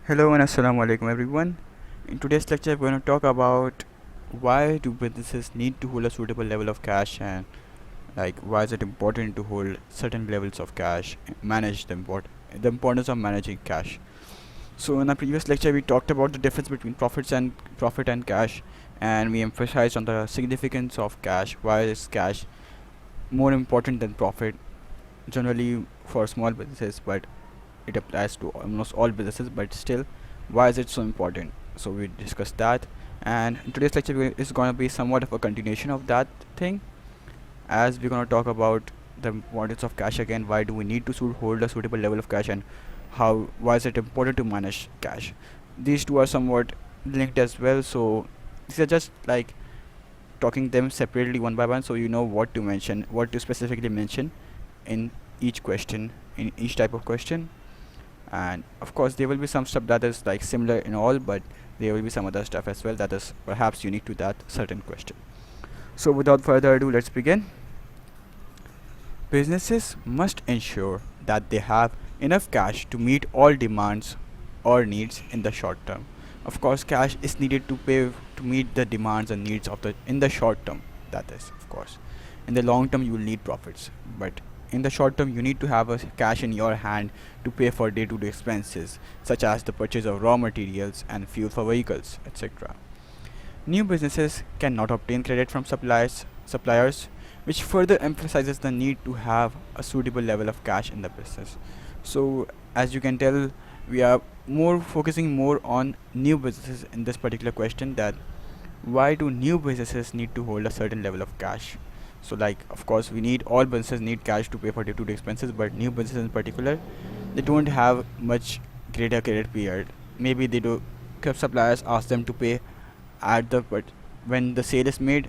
Hello and assalamu alaikum everyone. In today's lecture, we're going to talk about why do businesses need to hold a suitable level of cash, and like why is it important to hold certain levels of cash, manage the importance of managing cash. So in our previous lecture, we talked about the difference between profit and cash, and we emphasized on the significance of cash. Why is cash more important than profit? Generally for small businesses, but it applies to almost all businesses, but still, why is it so important? So we discussed that, and in today's lecture is going to be somewhat of a continuation of that thing, as we're going to talk about the importance of cash again. Why do we need to hold a suitable level of cash, and why is it important to manage cash? These two are somewhat linked as well, so these are just like talking them separately one by one, so you know what to specifically mention in each question, in each type of question. And of course there will be some stuff that is like similar in all, but there will be some other stuff as well that is perhaps unique to that certain question. So without further ado, let's begin. Businesses must ensure that they have enough cash to meet all demands or needs in the short term. Of course cash is needed to meet the demands and needs of the in the short term, that is, of course. In the long term you will need profits, but in the short term you need to have a cash in your hand to pay for day-to-day expenses such as the purchase of raw materials and fuel for vehicles, etc. New businesses cannot obtain credit from suppliers, which further emphasizes the need to have a suitable level of cash in the business. So, as you can tell, we are more focusing more on new businesses in this particular question, that why do new businesses need to hold a certain level of cash? So, like, of course, all businesses need cash to pay for day-to-day expenses, but new businesses in particular, they don't have much greater credit period. Maybe they do. Suppliers ask them to pay at the but when the sale is made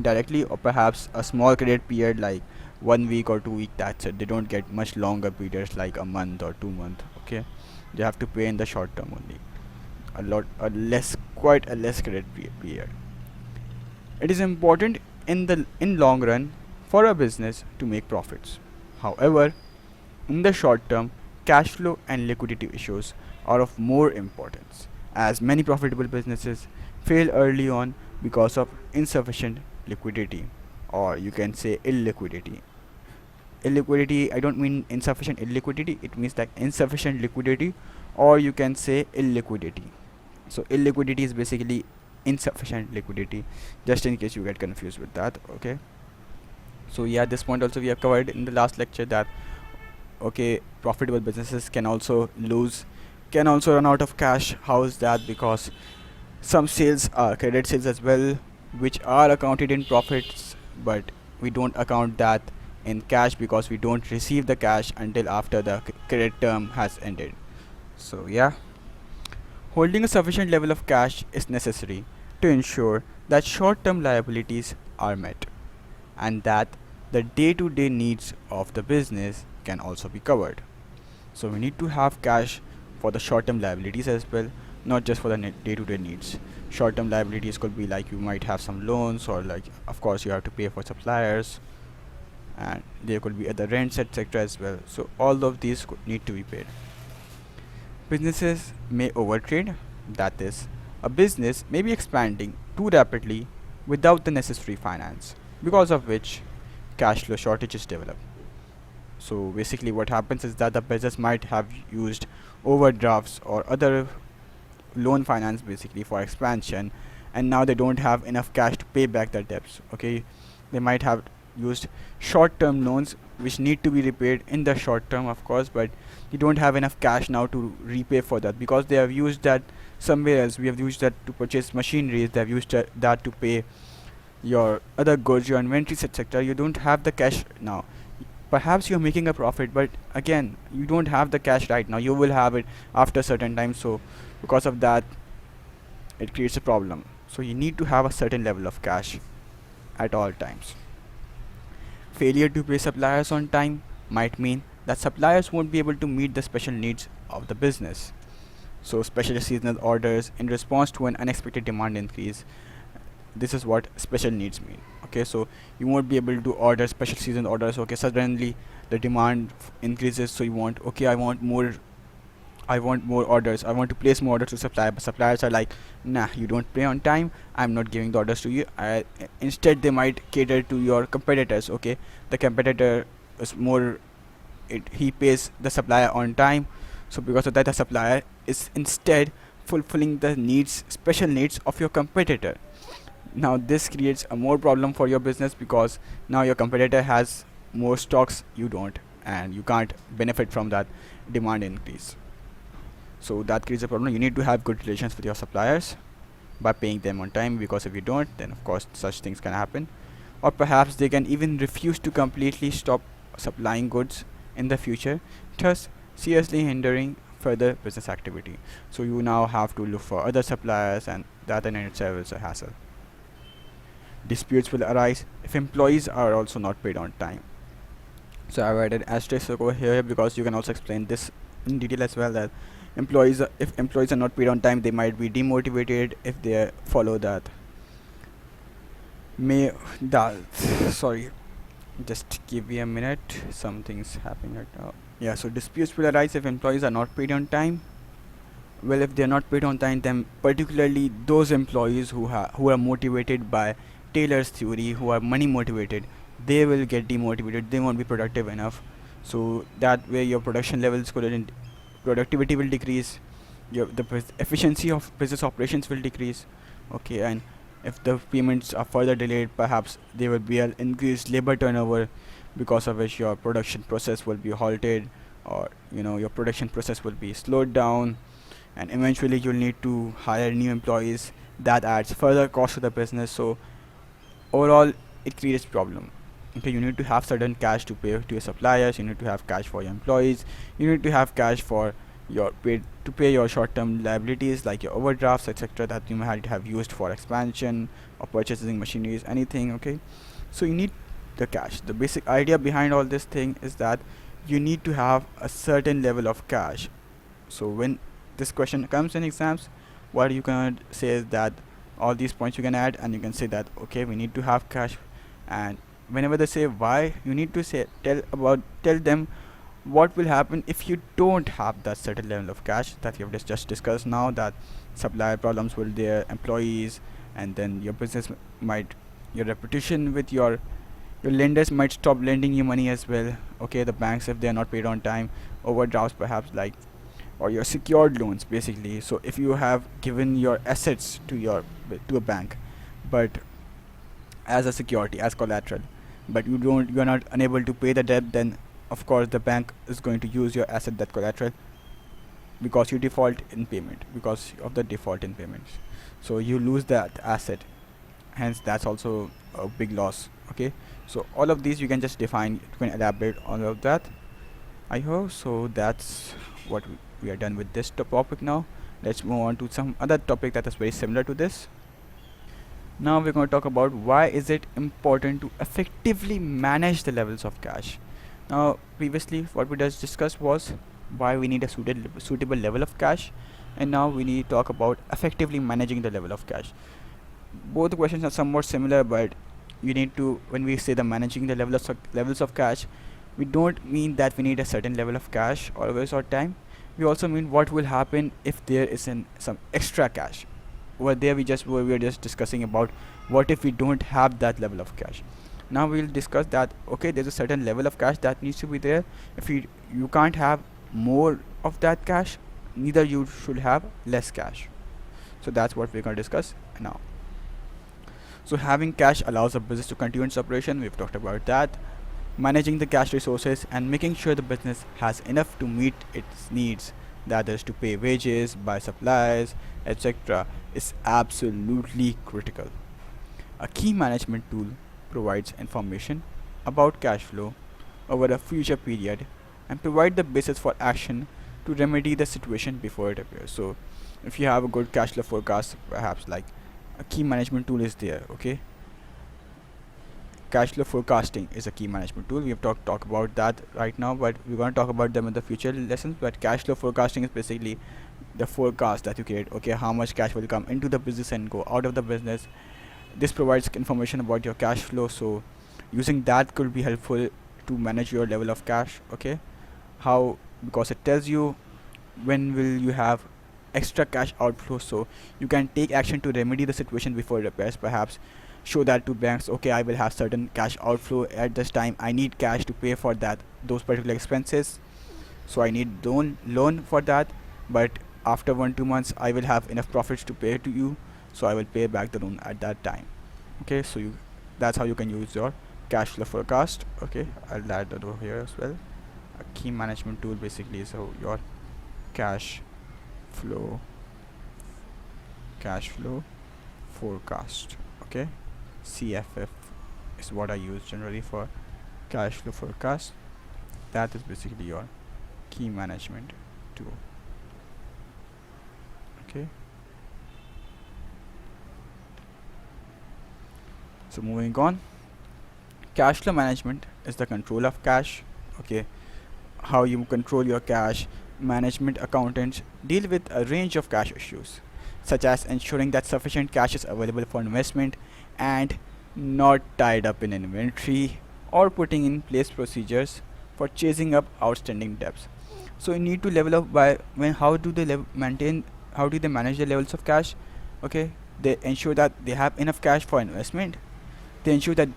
directly, or perhaps a small credit period like 1 week or 2 week. That's it. They don't get much longer periods like a month or 2 month. Okay, they have to pay in the short term only. Quite a less credit period. It is important in long run for a business to make profits. However, in the short term, cash flow and liquidity issues are of more importance, as many profitable businesses fail early on because of insufficient liquidity, or you can say illiquidity. Illiquidity, I don't mean insufficient illiquidity, it means like insufficient liquidity, or you can say illiquidity. So, illiquidity is basically insufficient liquidity, just in case you get confused with that. Okay, so yeah, this point also we have covered in the last lecture, that okay, profitable businesses can also run out of cash. How is that? Because some sales are credit sales as well, which are accounted in profits, but we don't account that in cash because we don't receive the cash until after the credit term has ended. So yeah, holding a sufficient level of cash is necessary to ensure that short-term liabilities are met, and that the day-to-day needs of the business can also be covered. So we need to have cash for the short-term liabilities as well, not just for the day-to-day needs. Short-term liabilities could be like you might have some loans, or like of course you have to pay for suppliers, and there could be other rents, etc. as well. So all of these need to be paid. Businesses may overtrade, that is, a business may be expanding too rapidly without the necessary finance, because of which cash flow shortages develop. So basically, what happens is that the business might have used overdrafts or other loan finance basically for expansion, and now they don't have enough cash to pay back their debts. Okay, they might have used short-term loans which need to be repaid in the short term, of course, but you don't have enough cash now to repay for that because they have used that somewhere else. We have used that to purchase machineries. They have used that to pay your other goods, your inventories, etc. You don't have the cash now. Perhaps you're making a profit, but again, you don't have the cash right now. You will have it after a certain time. So because of that, it creates a problem. So you need to have a certain level of cash at all times. Failure to pay suppliers on time might mean that suppliers won't be able to meet the special needs of the business. So special seasonal orders in response to an unexpected demand increase. This is what special needs mean. Okay, so you won't be able to order special season orders. Okay, suddenly the demand increases, so you want, okay, I want more I want more orders. I want to place more orders to supplier, but suppliers are like, nah, you don't pay on time. I'm not giving the orders to you. Instead, they might cater to your competitors. Okay, the competitor is more. He pays the supplier on time, so because of that, the supplier is instead fulfilling the needs, special needs of your competitor. Now this creates a more problem for your business because now your competitor has more stocks, you don't, and you can't benefit from that demand increase. So that creates a problem. You need to have good relations with your suppliers by paying them on time, because if you don't, then of course such things can happen. Or perhaps they can even refuse to completely stop supplying goods in the future, thus seriously hindering further business activity. So you now have to look for other suppliers, and that in itself is a hassle. Disputes will arise if employees are also not paid on time. So I've added asterisk over here because you can also explain this in detail as well, that if employees are not paid on time, they might be demotivated if they follow that. May that sorry, just give me a minute. Something's happening right now. Yeah, so disputes will arise if employees are not paid on time. Well, if they're not paid on time, then particularly those employees who are motivated by Taylor's theory, who are money motivated, they will get demotivated. They won't be productive enough. So that way, your production levels couldn't, productivity will decrease. Efficiency of business operations will decrease. Okay, and if the payments are further delayed, perhaps there will be an increased labor turnover, because of which your production process will be halted, or your production process will be slowed down, and eventually you'll need to hire new employees. That adds further cost to the business. So overall, it creates problem. Okay, you need to have certain cash to pay to your suppliers, you need to have cash for your employees, you need to have cash for your to pay your short-term liabilities like your overdrafts, etc., that you might have used for expansion or purchasing machineries, anything. Okay, so you need the cash. The basic idea behind all this thing is that you need to have a certain level of cash. So when this question comes in exams, what you can say is that all these points you can add, and you can say that okay, we need to have cash. And whenever they say why, you need to tell them what will happen if you don't have that certain level of cash that you have just discussed now, that supplier problems will there, employees, and then your business might, your reputation with your lenders might stop lending you money as well. Okay, the banks, if they are not paid on time, overdrafts perhaps, like, or your secured loans basically. So if you have given your assets to a bank, but as a security, as collateral, but you are not unable to pay the debt, then of course the bank is going to use your asset, that collateral, because you default in payment, because of the default in payments. So you lose that asset, hence that's also a big loss. Okay, so all of these you can just define, you can elaborate all of that, I hope. So that's what we are done with this topic. Now let's move on to some other topic that is very similar to this. Now we're going to talk about why is it important to effectively manage the levels of cash. Now previously what we just discussed was why we need a suitable level of cash, and now we need to talk about effectively managing the level of cash. Both the questions are somewhat similar, but you need to, when we say the managing the levels of cash, we don't mean that we need a certain level of cash always or time. We also mean what will happen if there is some extra cash. Over there we were just discussing about what if we don't have that level of cash. Now we'll discuss that okay, there's a certain level of cash that needs to be there. If you can't have more of that cash, neither you should have less cash. So that's what we're going to discuss now. So having cash allows a business to continue its operation. We've talked about that. Managing the cash resources and making sure the business has enough to meet its needs, that is to pay wages, buy supplies, etc., is absolutely critical. A key management tool provides information about cash flow over a future period and provide the basis for action to remedy the situation before it appears. So if you have a good cash flow forecast, perhaps like a key management tool is there. Okay, cash flow forecasting is a key management tool. We have talk about that right now, but we're going to talk about them in the future lessons. But cash flow forecasting is basically the forecast that you create. Okay, how much cash will come into the business and go out of the business. This provides information about your cash flow, so using that could be helpful to manage your level of cash. Okay, how? Because it tells you when will you have extra cash outflow, so you can take action to remedy the situation before it appears. Perhaps show that to banks, okay, I will have certain cash outflow at this time, I need cash to pay for that those particular expenses, so I need loan for that, but after 1 2 months I will have enough profits to pay to you, so I will pay back the loan at that time. Okay, so you that's how you can use your cash flow forecast. Okay, I'll add that over here as well. A key management tool basically is how your cash flow cash flow forecast. Okay, CFF is what I use generally for cash flow forecast. That is basically your key management tool. Okay, so moving on, cash flow management is the control of cash. Okay, how you control your cash. Management accountants deal with a range of cash issues, such as ensuring that sufficient cash is available for investment and not tied up in inventory, or putting in place procedures for chasing up outstanding debts. So you need to level up by when how do they maintain, how do they manage the levels of cash? Okay, they ensure that they have enough cash for investment. They ensure that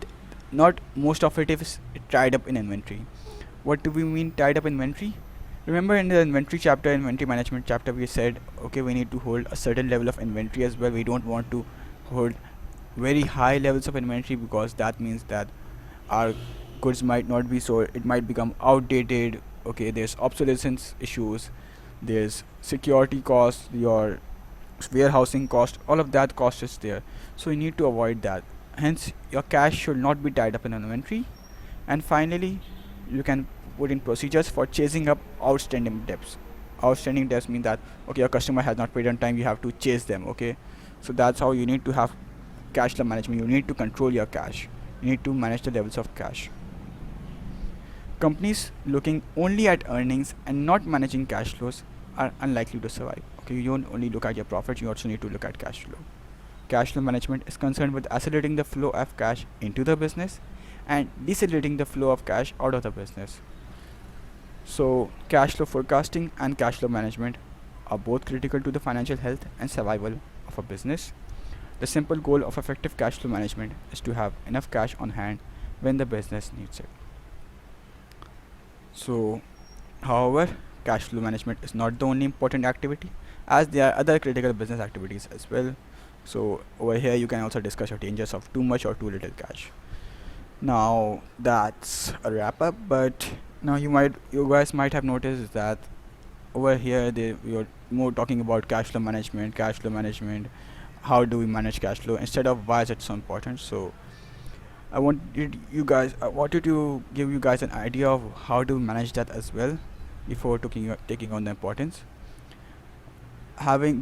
not most of it is tied up in inventory. What do we mean tied up inventory? Remember in the inventory chapter, inventory management chapter, we said okay, we need to hold a certain level of inventory as well. We don't want to hold very high levels of inventory, because that means that our goods might not be sold, it might become outdated. Okay, there's obsolescence issues, there's security costs, your warehousing cost, all of that cost is there, so you need to avoid that. Hence your cash should not be tied up in inventory. And finally, you can put in procedures for chasing up outstanding debts. Outstanding debts mean that okay, your customer has not paid on time, you have to chase them. Okay, so that's how you need to have cash flow management. You need to control your cash, you need to manage the levels of cash. Companies looking only at earnings and not managing cash flows are unlikely to survive. Okay, you don't only look at your profits, you also need to look at cash flow. Cash flow management is concerned with accelerating the flow of cash into the business and decelerating the flow of cash out of the business. So cash flow forecasting and cash flow management are both critical to the financial health and survival of a business. The simple goal of effective cash flow management is to have enough cash on hand when the business needs it. So, however, cash flow management is not the only important activity, as there are other critical business activities as well. So over here you can also discuss your dangers of too much or too little cash. Now that's a wrap up, but now you guys might have noticed that over here we are more talking about cash flow management, how do we manage cash flow instead of why is it so important. So I wanted to give you guys an idea of how to manage that as well before taking on the importance.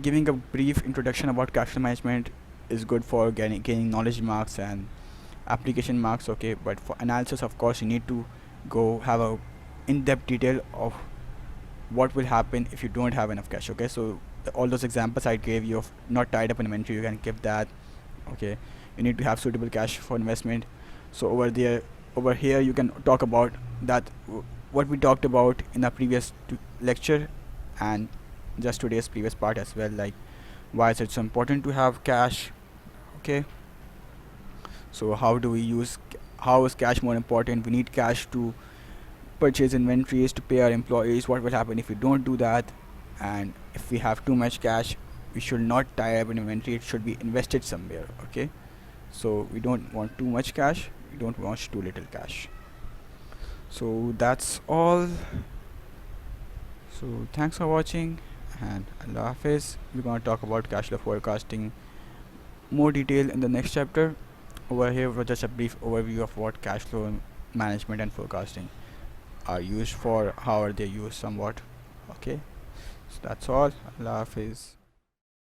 Giving a brief introduction about cash flow management is good for gaining knowledge marks and application marks. Okay, but for analysis, of course, you need to go have a in-depth detail of what will happen if you don't have enough cash. Okay, so all those examples I gave you of not tied up in inventory, you can give that. Okay, you need to have suitable cash for investment. So over here you can talk about that what we talked about in the previous lecture and just today's previous part as well, like why is it so important to have cash. Okay, so how is cash more important? We need cash to purchase inventories, to pay our employees. What will happen if we don't do that? And if we have too much cash, we should not tie up in inventory, it should be invested somewhere. Okay, so we don't want too much cash, we don't want too little cash. So that's all. So thanks for watching, and Allah Hafiz. We're going to talk about cash flow forecasting more detail in the next chapter. Over here was just a brief overview of what cash flow management and forecasting are used for, how are they used somewhat. Okay, so that's all. Allah Hafiz.